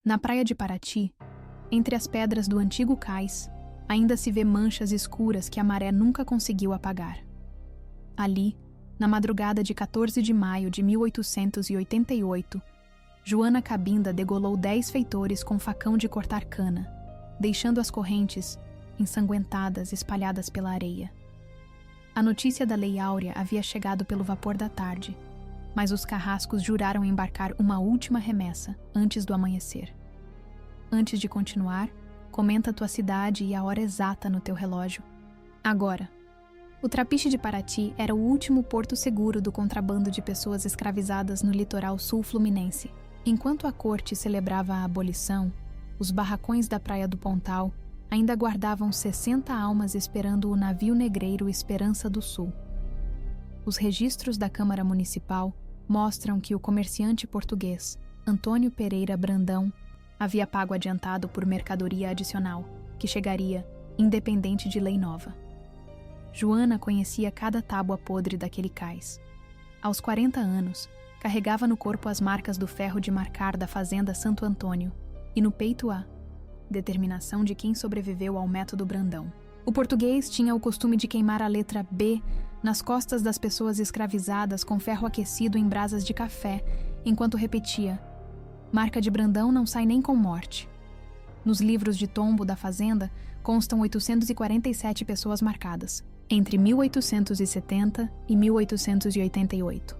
Na praia de Paraty, entre as pedras do antigo cais, ainda se vê manchas escuras que a maré nunca conseguiu apagar. Ali, na madrugada de 14 de maio de 1888, Joana Cabinda degolou 10 feitores com facão de cortar cana, deixando as correntes ensanguentadas espalhadas pela areia. A notícia da Lei Áurea havia chegado pelo vapor da tarde, mas os carrascos juraram embarcar uma última remessa antes do amanhecer. Antes de continuar, comenta tua cidade e a hora exata no teu relógio. Agora. O Trapiche de Paraty era o último porto seguro do contrabando de pessoas escravizadas no litoral sul fluminense. Enquanto a corte celebrava a abolição, os barracões da Praia do Pontal ainda guardavam 60 almas esperando o navio negreiro Esperança do Sul. Os registros da Câmara Municipal mostram que o comerciante português Antônio Pereira Brandão havia pago adiantado por mercadoria adicional, que chegaria, independente de lei nova. Joana conhecia cada tábua podre daquele cais. Aos 40 anos, carregava no corpo as marcas do ferro de marcar da fazenda Santo Antônio e no peito a determinação de quem sobreviveu ao método Brandão. O português tinha o costume de queimar a letra B nas costas das pessoas escravizadas com ferro aquecido em brasas de café, enquanto repetia: marca de Brandão não sai nem com morte. Nos livros de tombo da fazenda constam 847 pessoas marcadas, entre 1870 e 1888.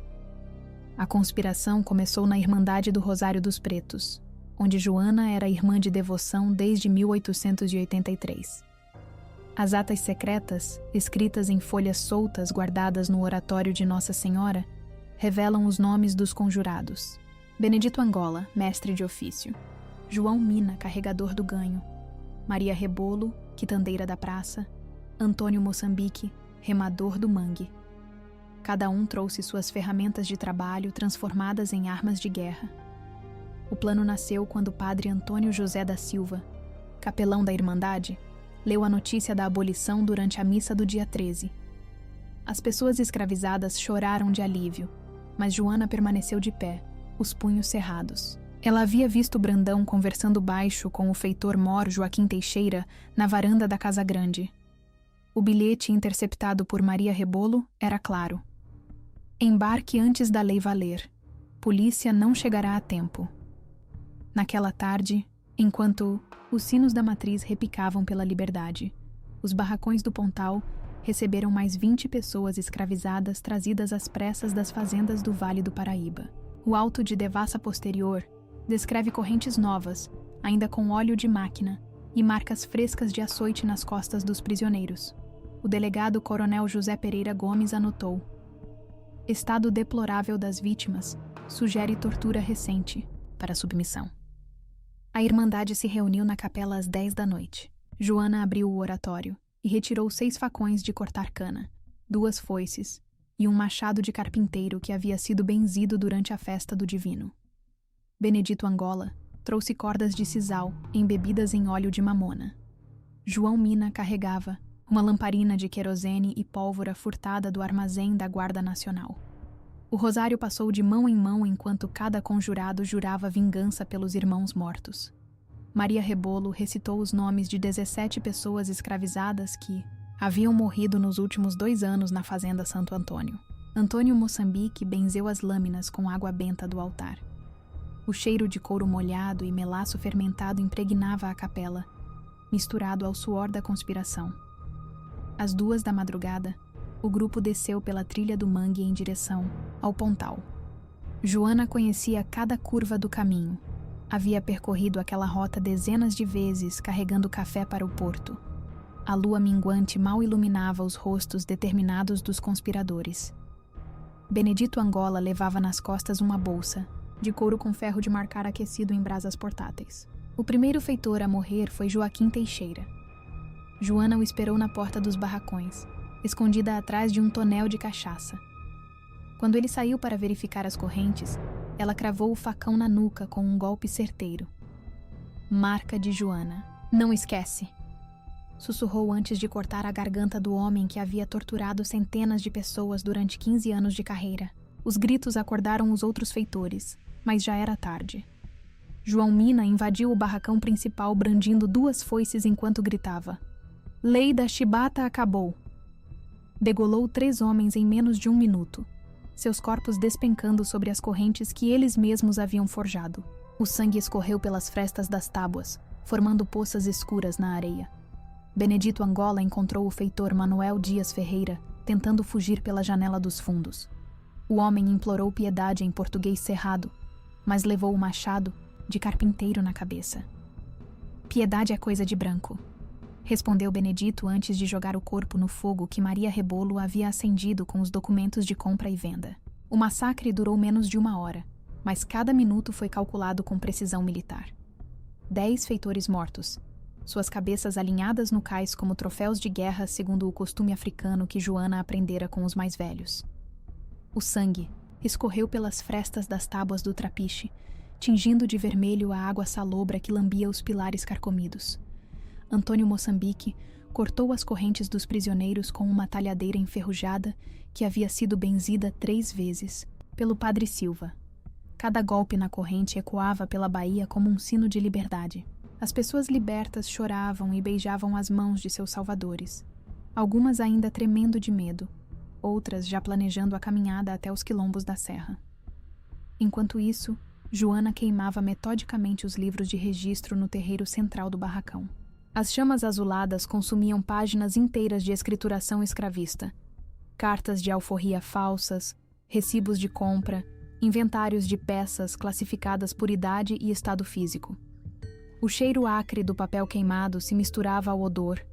A conspiração começou na Irmandade do Rosário dos Pretos, onde Joana era irmã de devoção desde 1883. As atas secretas, escritas em folhas soltas guardadas no oratório de Nossa Senhora, revelam os nomes dos conjurados. Benedito Angola, mestre de ofício. João Mina, carregador do ganho. Maria Rebolo, quitandeira da praça. Antônio Moçambique, remador do mangue. Cada um trouxe suas ferramentas de trabalho transformadas em armas de guerra. O plano nasceu quando o padre Antônio José da Silva, capelão da Irmandade, leu a notícia da abolição durante a missa do dia 13. As pessoas escravizadas choraram de alívio, mas Joana permaneceu de pé, os punhos cerrados. Ela havia visto Brandão conversando baixo com o feitor mor Joaquim Teixeira na varanda da Casa Grande. O bilhete interceptado por Maria Rebolo era claro: embarque antes da lei valer. Polícia não chegará a tempo. Naquela tarde, enquanto os sinos da matriz repicavam pela liberdade, os barracões do Pontal receberam mais 20 pessoas escravizadas trazidas às pressas das fazendas do Vale do Paraíba. O auto de devassa posterior descreve correntes novas, ainda com óleo de máquina, e marcas frescas de açoite nas costas dos prisioneiros. O delegado Coronel José Pereira Gomes anotou: estado deplorável das vítimas sugere tortura recente para submissão. A Irmandade se reuniu na capela às 10 da noite. Joana abriu o oratório e retirou 6 facões de cortar cana, 2 foices e um machado de carpinteiro que havia sido benzido durante a festa do Divino. Benedito Angola trouxe cordas de sisal embebidas em óleo de mamona. João Mina carregava uma lamparina de querosene e pólvora furtada do armazém da Guarda Nacional. O rosário passou de mão em mão enquanto cada conjurado jurava vingança pelos irmãos mortos. Maria Rebolo recitou os nomes de 17 pessoas escravizadas que haviam morrido nos últimos 2 anos na fazenda Santo Antônio. Antônio Moçambique benzeu as lâminas com água benta do altar. O cheiro de couro molhado e melaço fermentado impregnava a capela, misturado ao suor da conspiração. Às 2 da madrugada, o grupo desceu pela trilha do mangue em direção ao Pontal. Joana conhecia cada curva do caminho. Havia percorrido aquela rota dezenas de vezes carregando café para o porto. A lua minguante mal iluminava os rostos determinados dos conspiradores. Benedito Angola levava nas costas uma bolsa, de couro com ferro de marcar aquecido em brasas portáteis. O primeiro feitor a morrer foi Joaquim Teixeira. Joana o esperou na porta dos barracões, escondida atrás de um tonel de cachaça. Quando ele saiu para verificar as correntes, ela cravou o facão na nuca com um golpe certeiro. Marca de Joana. Não esquece! Sussurrou antes de cortar a garganta do homem que havia torturado centenas de pessoas durante 15 anos de carreira. Os gritos acordaram os outros feitores, mas já era tarde. João Mina invadiu o barracão principal brandindo 2 foices enquanto gritava: "Lei da chibata acabou!" Degolou 3 homens em menos de 1 minuto, seus corpos despencando sobre as correntes que eles mesmos haviam forjado. O sangue escorreu pelas frestas das tábuas, formando poças escuras na areia. Benedito Angola encontrou o feitor Manuel Dias Ferreira tentando fugir pela janela dos fundos. O homem implorou piedade em português cerrado, mas levou o machado de carpinteiro na cabeça. "Piedade é coisa de branco", respondeu Benedito antes de jogar o corpo no fogo que Maria Rebolo havia acendido com os documentos de compra e venda. O massacre durou menos de 1 hora, mas cada minuto foi calculado com precisão militar. 10 feitores mortos, suas cabeças alinhadas no cais como troféus de guerra segundo o costume africano que Joana aprendera com os mais velhos. O sangue escorreu pelas frestas das tábuas do trapiche, tingindo de vermelho a água salobra que lambia os pilares carcomidos. Antônio Moçambique cortou as correntes dos prisioneiros com uma talhadeira enferrujada que havia sido benzida 3 vezes pelo Padre Silva. Cada golpe na corrente ecoava pela baía como um sino de liberdade. As pessoas libertas choravam e beijavam as mãos de seus salvadores, algumas ainda tremendo de medo, outras já planejando a caminhada até os quilombos da serra. Enquanto isso, Joana queimava metodicamente os livros de registro no terreiro central do barracão. As chamas azuladas consumiam páginas inteiras de escrituração escravista, cartas de alforria falsas, recibos de compra, inventários de peças classificadas por idade e estado físico. O cheiro acre do papel queimado se misturava ao odor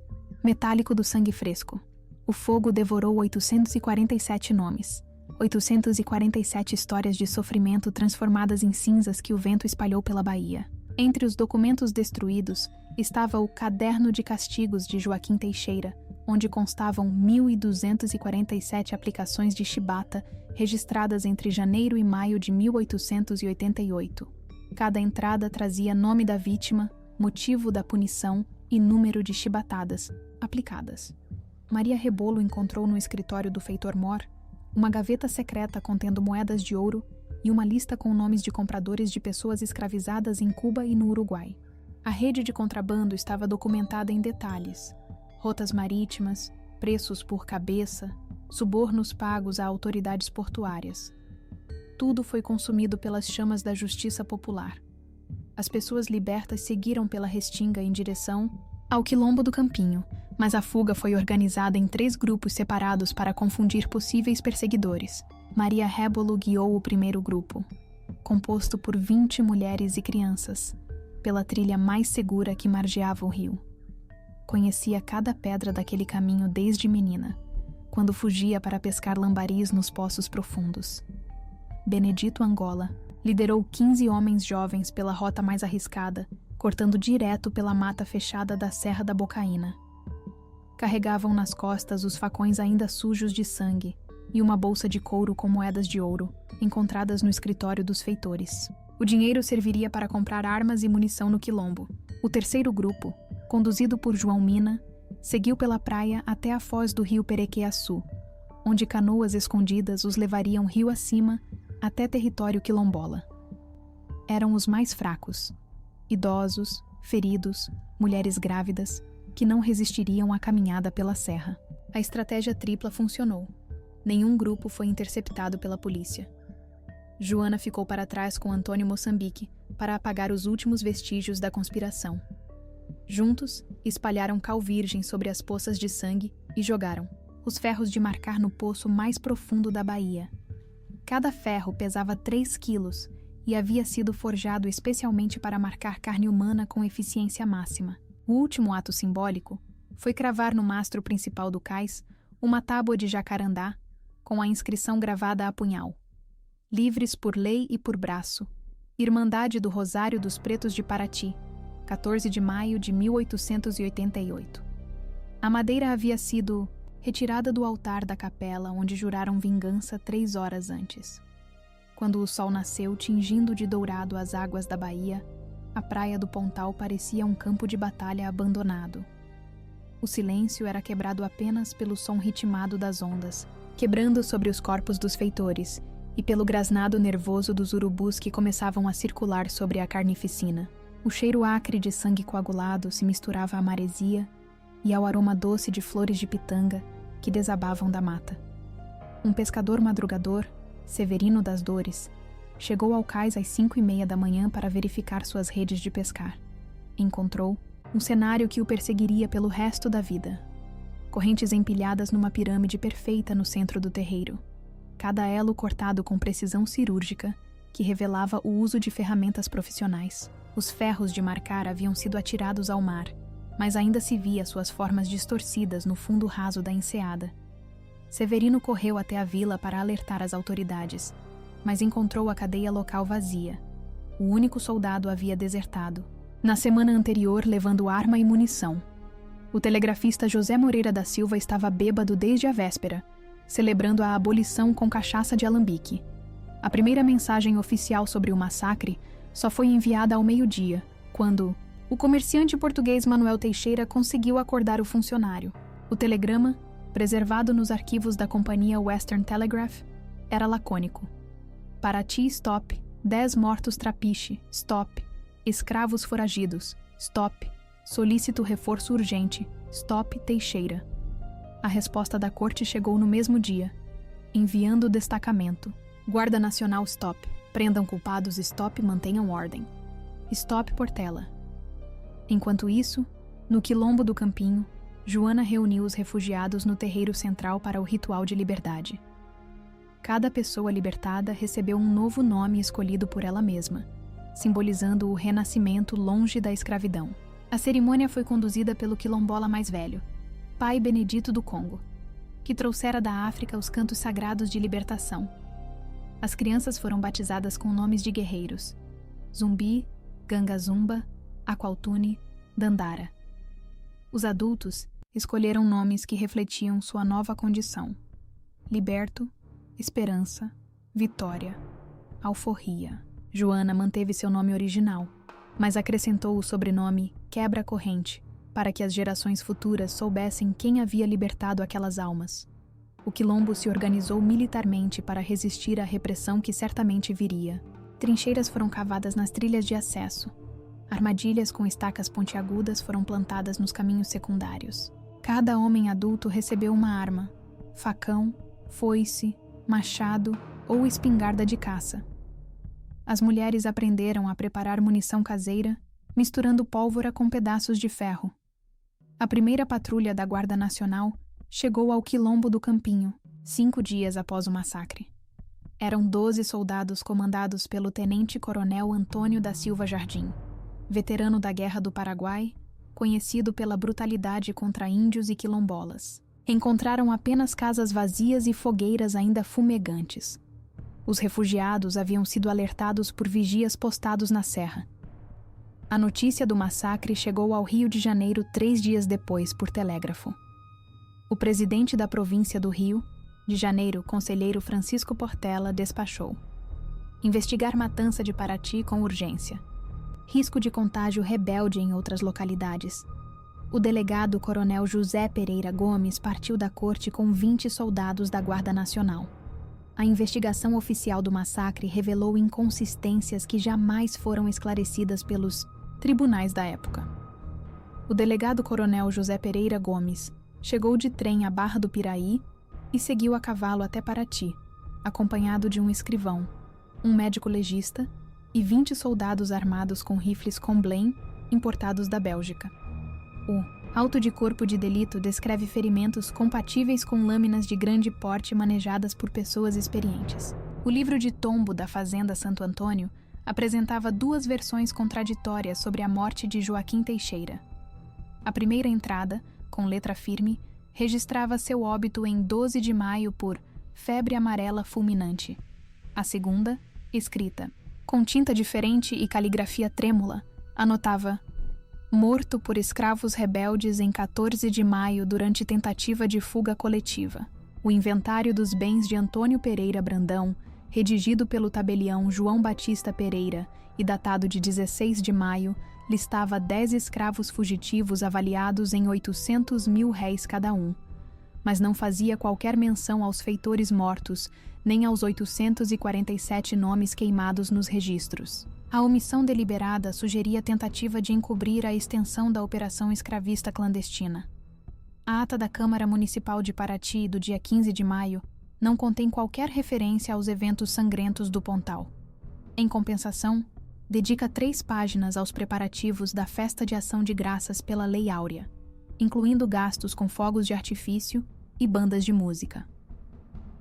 metálico do sangue fresco. O fogo devorou 847 nomes, 847 histórias de sofrimento transformadas em cinzas que o vento espalhou pela baía. Entre os documentos destruídos estava o Caderno de Castigos de Joaquim Teixeira, onde constavam 1.247 aplicações de chibata registradas entre janeiro e maio de 1888. Cada entrada trazia nome da vítima, motivo da punição e número de chibatadas aplicadas. Maria Rebolo encontrou no escritório do feitor Mor uma gaveta secreta contendo moedas de ouro e uma lista com nomes de compradores de pessoas escravizadas em Cuba e no Uruguai. A rede de contrabando estava documentada em detalhes: rotas marítimas, preços por cabeça, subornos pagos a autoridades portuárias. Tudo foi consumido pelas chamas da justiça popular. As pessoas libertas seguiram pela restinga em direção ao quilombo do Campinho, mas a fuga foi organizada em 3 grupos separados para confundir possíveis perseguidores. Maria Rebolo guiou o primeiro grupo, composto por 20 mulheres e crianças, pela trilha mais segura que margeava o rio. Conhecia cada pedra daquele caminho desde menina, quando fugia para pescar lambaris nos poços profundos. Benedito Angola liderou 15 homens jovens pela rota mais arriscada, cortando direto pela mata fechada da Serra da Bocaína. Carregavam nas costas os facões ainda sujos de sangue e uma bolsa de couro com moedas de ouro, encontradas no escritório dos feitores. O dinheiro serviria para comprar armas e munição no quilombo. O terceiro grupo, conduzido por João Mina, seguiu pela praia até a foz do rio Perequeaçu, onde canoas escondidas os levariam rio acima até território quilombola. Eram os mais fracos, idosos, feridos, mulheres grávidas, que não resistiriam à caminhada pela serra. A estratégia tripla funcionou. Nenhum grupo foi interceptado pela polícia. Joana ficou para trás com Antônio Moçambique para apagar os últimos vestígios da conspiração. Juntos, espalharam cal virgem sobre as poças de sangue e jogaram os ferros de marcar no poço mais profundo da baía. Cada ferro pesava 3 quilos e havia sido forjado especialmente para marcar carne humana com eficiência máxima. O último ato simbólico foi cravar no mastro principal do cais uma tábua de jacarandá com a inscrição gravada a punhal: "Livres por lei e por braço. Irmandade do Rosário dos Pretos de Paraty, 14 de maio de 1888. A madeira havia sido retirada do altar da capela onde juraram vingança 3 horas antes. Quando o sol nasceu, tingindo de dourado as águas da baía, a praia do Pontal parecia um campo de batalha abandonado. O silêncio era quebrado apenas pelo som ritmado das ondas, quebrando sobre os corpos dos feitores e pelo grasnado nervoso dos urubus que começavam a circular sobre a carnificina. O cheiro acre de sangue coagulado se misturava à maresia e ao aroma doce de flores de pitanga que desabavam da mata. Um pescador madrugador, Severino das Dores, chegou ao cais às 5:30 da manhã para verificar suas redes de pescar. Encontrou um cenário que o perseguiria pelo resto da vida. Correntes empilhadas numa pirâmide perfeita no centro do terreiro. Cada elo cortado com precisão cirúrgica, que revelava o uso de ferramentas profissionais. Os ferros de marcar haviam sido atirados ao mar, mas ainda se via suas formas distorcidas no fundo raso da enseada. Severino correu até a vila para alertar as autoridades, mas encontrou a cadeia local vazia. O único soldado havia desertado, na semana anterior levando arma e munição. O telegrafista José Moreira da Silva estava bêbado desde a véspera, celebrando a abolição com cachaça de alambique. A primeira mensagem oficial sobre o massacre só foi enviada ao meio-dia, quando o comerciante português Manuel Teixeira conseguiu acordar o funcionário. O telegrama, preservado nos arquivos da companhia Western Telegraph, era lacônico. Paraty, stop. 10 mortos Trapiche, stop. Escravos foragidos, stop. Solícito reforço urgente, stop Teixeira. A resposta da corte chegou no mesmo dia, enviando o destacamento. Guarda Nacional, stop. Prendam culpados, stop. Mantenham ordem. Stop Portela. Enquanto isso, no quilombo do Campinho, Joana reuniu os refugiados no terreiro central para o ritual de liberdade. Cada pessoa libertada recebeu um novo nome escolhido por ela mesma, simbolizando o renascimento longe da escravidão. A cerimônia foi conduzida pelo quilombola mais velho, Pai Benedito do Congo, que trouxera da África os cantos sagrados de libertação. As crianças foram batizadas com nomes de guerreiros: Zumbi, Gangazumba, Aqualtune, Dandara. Os adultos escolheram nomes que refletiam sua nova condição: Liberto, Esperança, Vitória, Alforria. Joana manteve seu nome original, mas acrescentou o sobrenome Quebra-Corrente, para que as gerações futuras soubessem quem havia libertado aquelas almas. O quilombo se organizou militarmente para resistir à repressão que certamente viria. Trincheiras foram cavadas nas trilhas de acesso. Armadilhas com estacas pontiagudas foram plantadas nos caminhos secundários. Cada homem adulto recebeu uma arma: facão, foice, machado ou espingarda de caça. As mulheres aprenderam a preparar munição caseira, misturando pólvora com pedaços de ferro. A primeira patrulha da Guarda Nacional chegou ao quilombo do Campinho, 5 dias após o massacre. Eram 12 soldados comandados pelo tenente-coronel Antônio da Silva Jardim, veterano da Guerra do Paraguai, conhecido pela brutalidade contra índios e quilombolas. Encontraram apenas casas vazias e fogueiras ainda fumegantes. Os refugiados haviam sido alertados por vigias postados na serra. A notícia do massacre chegou ao Rio de Janeiro 3 dias depois, por telégrafo. O presidente da província do Rio de Janeiro, conselheiro Francisco Portela, despachou: investigar matança de Paraty com urgência. Risco de contágio rebelde em outras localidades. O delegado coronel José Pereira Gomes partiu da corte com 20 soldados da Guarda Nacional. A investigação oficial do massacre revelou inconsistências que jamais foram esclarecidas pelos tribunais da época. O delegado coronel José Pereira Gomes chegou de trem à Barra do Piraí e seguiu a cavalo até Paraty, acompanhado de um escrivão, um médico legista e 20 soldados armados com rifles Comblain importados da Bélgica. O auto de corpo de delito descreve ferimentos compatíveis com lâminas de grande porte manejadas por pessoas experientes. O livro de tombo da Fazenda Santo Antônio apresentava 2 versões contraditórias sobre a morte de Joaquim Teixeira. A primeira entrada, com letra firme, registrava seu óbito em 12 de maio por febre amarela fulminante. A segunda, escrita com tinta diferente e caligrafia trêmula, anotava: morto por escravos rebeldes em 14 de maio durante tentativa de fuga coletiva. O inventário dos bens de Antônio Pereira Brandão, redigido pelo tabelião João Batista Pereira e datado de 16 de maio, listava 10 escravos fugitivos avaliados em 800 mil réis cada um. mas não fazia qualquer menção aos feitores mortos, nem aos 847 nomes queimados nos registros. A omissão deliberada sugeria a tentativa de encobrir a extensão da operação escravista clandestina. A ata da Câmara Municipal de Paraty, do dia 15 de maio, não contém qualquer referência aos eventos sangrentos do Pontal. Em compensação, dedica 3 páginas aos preparativos da Festa de Ação de Graças pela Lei Áurea, incluindo gastos com fogos de artifício e bandas de música.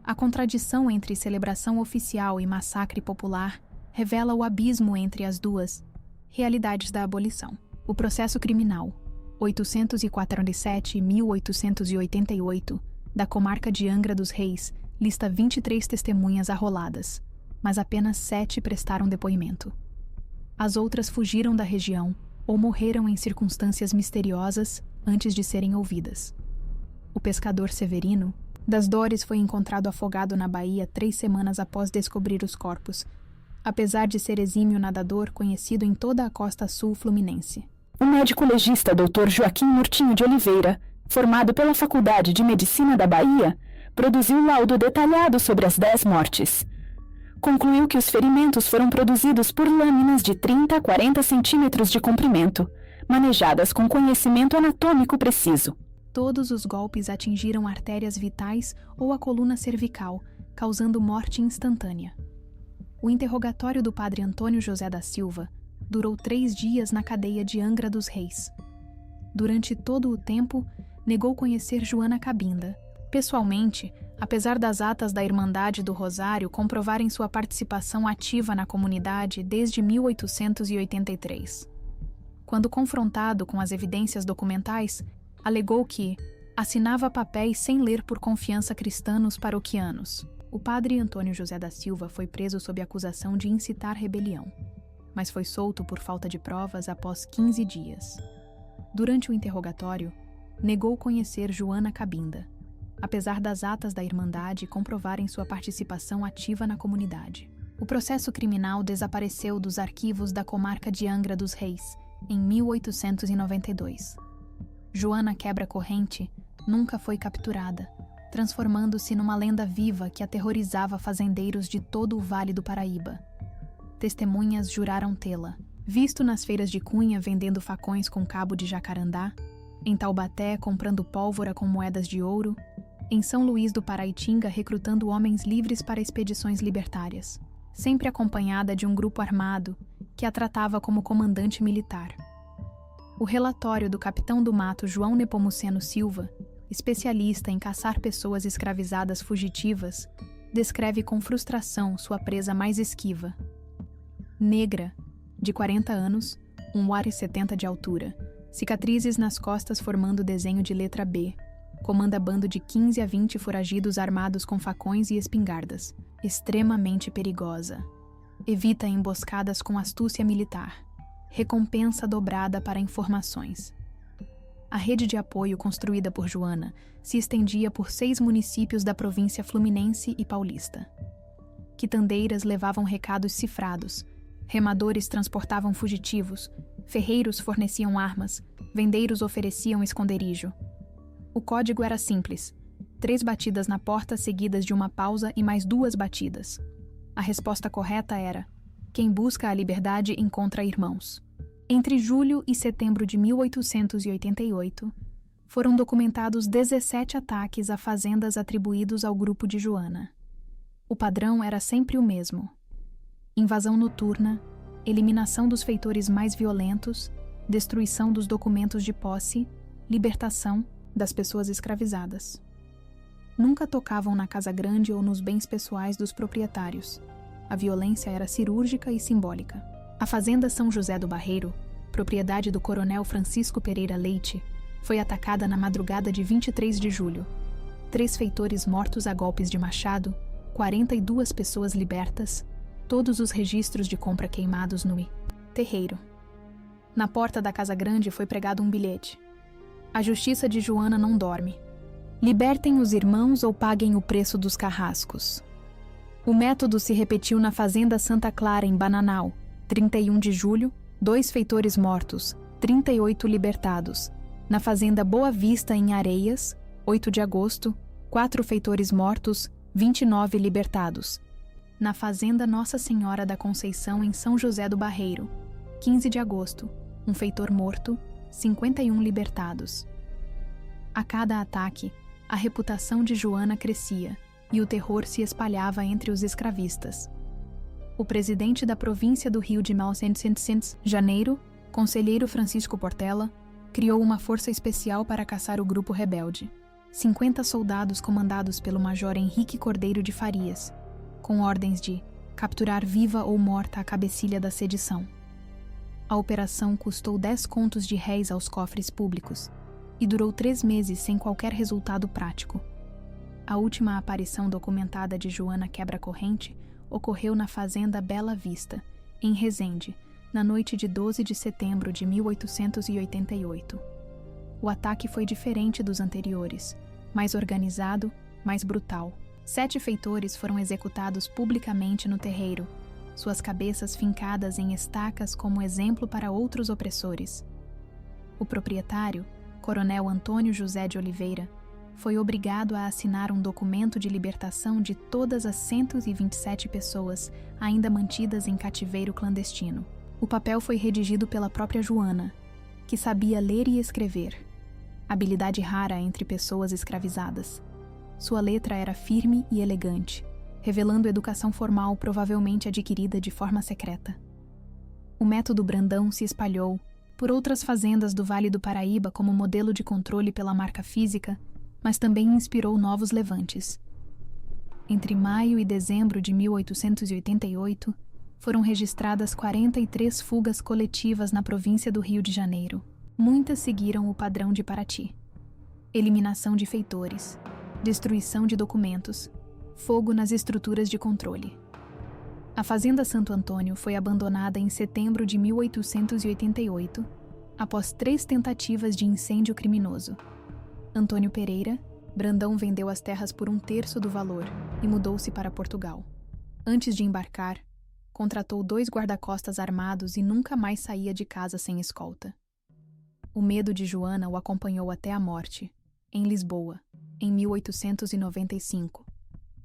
A contradição entre celebração oficial e massacre popular revela o abismo entre as duas realidades da abolição. O processo criminal 847-1888 da comarca de Angra dos Reis lista 23 testemunhas arroladas, mas apenas 7 prestaram depoimento. As outras fugiram da região ou morreram em circunstâncias misteriosas antes de serem ouvidas. O pescador Severino das Dores foi encontrado afogado na Bahia 3 semanas após descobrir os corpos, apesar de ser exímio nadador conhecido em toda a costa sul fluminense. O médico legista Dr. Joaquim Murtinho de Oliveira, formado pela Faculdade de Medicina da Bahia, produziu laudo detalhado sobre as 10 mortes. Concluiu que os ferimentos foram produzidos por lâminas de 30 a 40 centímetros de comprimento, manejadas com conhecimento anatômico preciso. Todos os golpes atingiram artérias vitais ou a coluna cervical, causando morte instantânea. O interrogatório do padre Antônio José da Silva durou 3 dias na cadeia de Angra dos Reis. Durante todo o tempo, negou conhecer Joana Cabinda. Pessoalmente, apesar das atas da Irmandade do Rosário comprovarem sua participação ativa na comunidade desde 1883. Quando confrontado com as evidências documentais, alegou que assinava papéis sem ler por confiança cristã nos paroquianos. O padre Antônio José da Silva foi preso sob acusação de incitar rebelião, mas foi solto por falta de provas após 15 dias. Durante o interrogatório, negou conhecer Joana Cabinda, apesar das atas da Irmandade comprovarem sua participação ativa na comunidade. O processo criminal desapareceu dos arquivos da comarca de Angra dos Reis em 1892. Joana Quebra-Corrente nunca foi capturada, transformando-se numa lenda viva que aterrorizava fazendeiros de todo o Vale do Paraíba. Testemunhas juraram tê-la visto nas feiras de Cunha vendendo facões com cabo de jacarandá, em Taubaté comprando pólvora com moedas de ouro, em São Luís do Paraitinga recrutando homens livres para expedições libertárias, sempre acompanhada de um grupo armado que a tratava como comandante militar. O relatório do capitão do mato João Nepomuceno Silva, especialista em caçar pessoas escravizadas fugitivas, descreve com frustração sua presa mais esquiva. Negra, de 40 anos, 1,70 m de altura, cicatrizes nas costas formando desenho de letra B, comanda bando de 15 a 20 foragidos armados com facões e espingardas, extremamente perigosa. Evita emboscadas com astúcia militar. Recompensa dobrada para informações. A rede de apoio construída por Joana se estendia por 6 municípios da província fluminense e paulista. Quitandeiras levavam recados cifrados, remadores transportavam fugitivos, ferreiros forneciam armas, vendeiros ofereciam esconderijo. O código era simples: 3 batidas na porta seguidas de uma pausa e mais 2 batidas. A resposta correta era: quem busca a liberdade encontra irmãos. Entre julho e setembro de 1888, foram documentados 17 ataques a fazendas atribuídos ao grupo de Joana. O padrão era sempre o mesmo: invasão noturna, eliminação dos feitores mais violentos, destruição dos documentos de posse, libertação das pessoas escravizadas. Nunca tocavam na casa grande ou nos bens pessoais dos proprietários. A violência era cirúrgica e simbólica. A fazenda São José do Barreiro, propriedade do coronel Francisco Pereira Leite, foi atacada na madrugada de 23 de julho. 3 feitores mortos a golpes de machado, 42 pessoas libertas, todos os registros de compra queimados no terreiro. Na porta da casa grande foi pregado um bilhete: a justiça de Joana não dorme. Libertem os irmãos ou paguem o preço dos carrascos. O método se repetiu na fazenda Santa Clara, em Bananal, 31 de julho, 2 feitores mortos, 38 libertados. Na fazenda Boa Vista, em Areias, 8 de agosto, 4 feitores mortos, 29 libertados. Na Fazenda Nossa Senhora da Conceição, em São José do Barreiro, 15 de agosto, um feitor morto, 51 libertados. A cada ataque, a reputação de Joana crescia e o terror se espalhava entre os escravistas. O presidente da província do Rio de Janeiro, conselheiro Francisco Portela, criou uma força especial para caçar o grupo rebelde. 50 soldados comandados pelo major Henrique Cordeiro de Farias, com ordens de capturar viva ou morta a cabecilha da sedição. A operação custou 10 contos de réis aos cofres públicos e durou 3 meses sem qualquer resultado prático. A última aparição documentada de Joana Quebra-Corrente ocorreu na fazenda Bela Vista, em Resende, na noite de 12 de setembro de 1888. O ataque foi diferente dos anteriores, mais organizado, mais brutal. 7 feitores foram executados publicamente no terreiro, suas cabeças fincadas em estacas como exemplo para outros opressores. O proprietário, Coronel Antônio José de Oliveira, foi obrigado a assinar um documento de libertação de todas as 127 pessoas ainda mantidas em cativeiro clandestino. O papel foi redigido pela própria Joana, que sabia ler e escrever, habilidade rara entre pessoas escravizadas. Sua letra era firme e elegante, revelando educação formal provavelmente adquirida de forma secreta. O método Brandão se espalhou por outras fazendas do Vale do Paraíba como modelo de controle pela marca física, mas também inspirou novos levantes. Entre maio e dezembro de 1888, foram registradas 43 fugas coletivas na província do Rio de Janeiro. Muitas seguiram o padrão de Paraty: eliminação de feitores, destruição de documentos, fogo nas estruturas de controle. A Fazenda Santo Antônio foi abandonada em setembro de 1888, após 3 tentativas de incêndio criminoso. Antônio Pereira, Brandão vendeu as terras por 1/3 do valor e mudou-se para Portugal. Antes de embarcar, contratou 2 guarda-costas armados e nunca mais saía de casa sem escolta. O medo de Joana o acompanhou até a morte, em Lisboa, em 1895.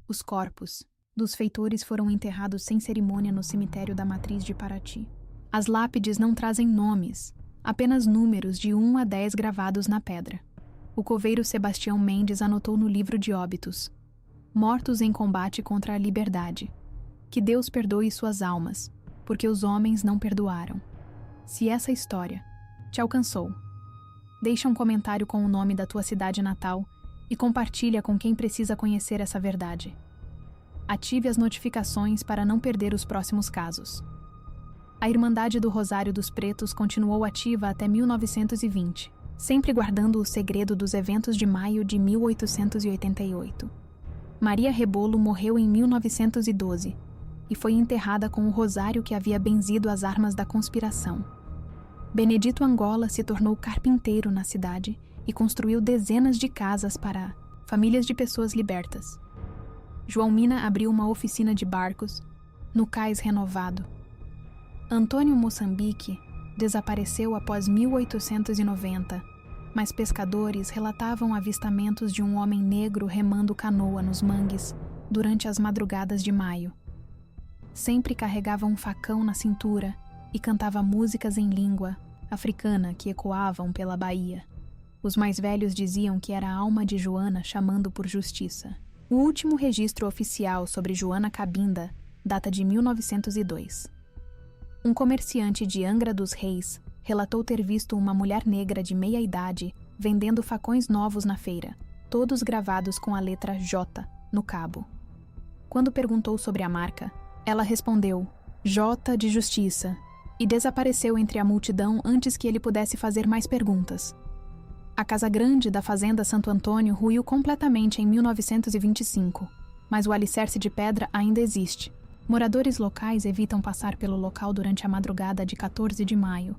Os corpos dos feitores foram enterrados sem cerimônia no cemitério da Matriz de Paraty. As lápides não trazem nomes, apenas números de 1 a 10 gravados na pedra. O coveiro Sebastião Mendes anotou no livro de óbitos: mortos em combate contra a liberdade. Que Deus perdoe suas almas, porque os homens não perdoaram. Se essa história te alcançou, deixa um comentário com o nome da tua cidade natal e compartilha com quem precisa conhecer essa verdade. Ative as notificações para não perder os próximos casos. A Irmandade do Rosário dos Pretos continuou ativa até 1920, sempre guardando o segredo dos eventos de maio de 1888. Maria Rebolo morreu em 1912 e foi enterrada com o rosário que havia benzido as armas da conspiração. Benedito Angola se tornou carpinteiro na cidade e construiu dezenas de casas para famílias de pessoas libertas. João Mina abriu uma oficina de barcos no cais renovado. Antônio Moçambique desapareceu após 1890, mas pescadores relatavam avistamentos de um homem negro remando canoa nos mangues durante as madrugadas de maio. Sempre carregava um facão na cintura e cantava músicas em língua africana que ecoavam pela baía. Os mais velhos diziam que era a alma de Joana chamando por justiça. O último registro oficial sobre Joana Cabinda data de 1902. Um comerciante de Angra dos Reis relatou ter visto uma mulher negra de meia idade vendendo facões novos na feira, todos gravados com a letra J no cabo. Quando perguntou sobre a marca, ela respondeu, J de Justiça, e desapareceu entre a multidão antes que ele pudesse fazer mais perguntas. A Casa Grande da Fazenda Santo Antônio ruiu completamente em 1925, mas o alicerce de pedra ainda existe. Moradores locais evitam passar pelo local durante a madrugada de 14 de maio,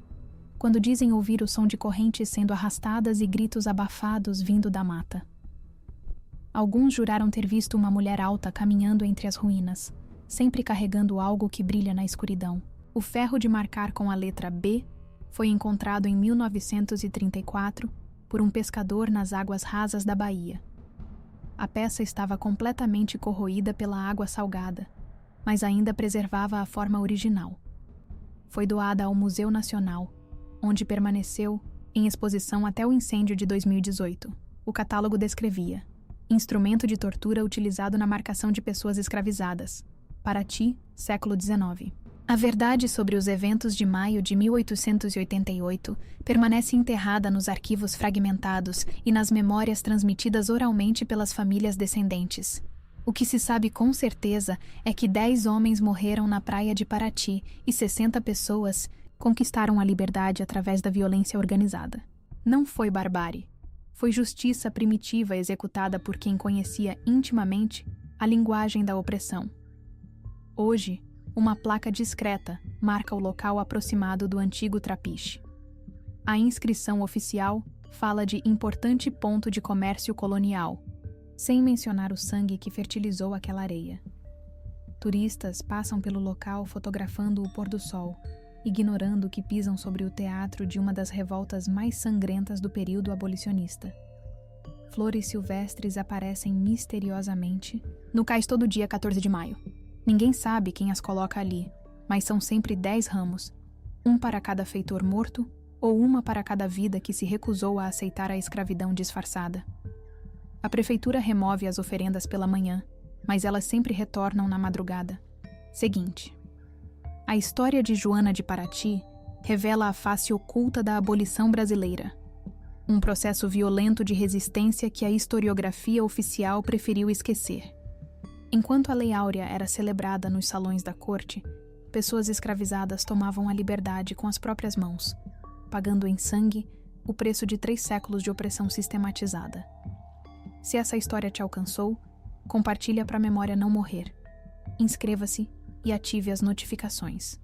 quando dizem ouvir o som de correntes sendo arrastadas e gritos abafados vindo da mata. Alguns juraram ter visto uma mulher alta caminhando entre as ruínas, sempre carregando algo que brilha na escuridão. O ferro de marcar com a letra B foi encontrado em 1934 por um pescador nas águas rasas da Bahia. A peça estava completamente corroída pela água salgada, mas ainda preservava a forma original. Foi doada ao Museu Nacional, onde permaneceu em exposição até o incêndio de 2018. O catálogo descrevia: instrumento de tortura utilizado na marcação de pessoas escravizadas. Paraty, século XIX. A verdade sobre os eventos de maio de 1888 permanece enterrada nos arquivos fragmentados e nas memórias transmitidas oralmente pelas famílias descendentes. O que se sabe com certeza é que 10 homens morreram na praia de Paraty e 60 pessoas conquistaram a liberdade através da violência organizada. Não foi barbárie. Foi justiça primitiva executada por quem conhecia intimamente a linguagem da opressão. Hoje, uma placa discreta marca o local aproximado do antigo trapiche. A inscrição oficial fala de importante ponto de comércio colonial, sem mencionar o sangue que fertilizou aquela areia. Turistas passam pelo local fotografando o pôr do sol, ignorando que pisam sobre o teatro de uma das revoltas mais sangrentas do período abolicionista. Flores silvestres aparecem misteriosamente no cais todo dia 14 de maio. Ninguém sabe quem as coloca ali, mas são sempre 10 ramos, um para cada feitor morto ou uma para cada vida que se recusou a aceitar a escravidão disfarçada. A prefeitura remove as oferendas pela manhã, mas elas sempre retornam na madrugada seguinte. A história de Joana de Paraty revela a face oculta da abolição brasileira, um processo violento de resistência que a historiografia oficial preferiu esquecer. Enquanto a Lei Áurea era celebrada nos salões da corte, pessoas escravizadas tomavam a liberdade com as próprias mãos, pagando em sangue o preço de 3 séculos de opressão sistematizada. Se essa história te alcançou, compartilha para a memória não morrer. Inscreva-se e ative as notificações.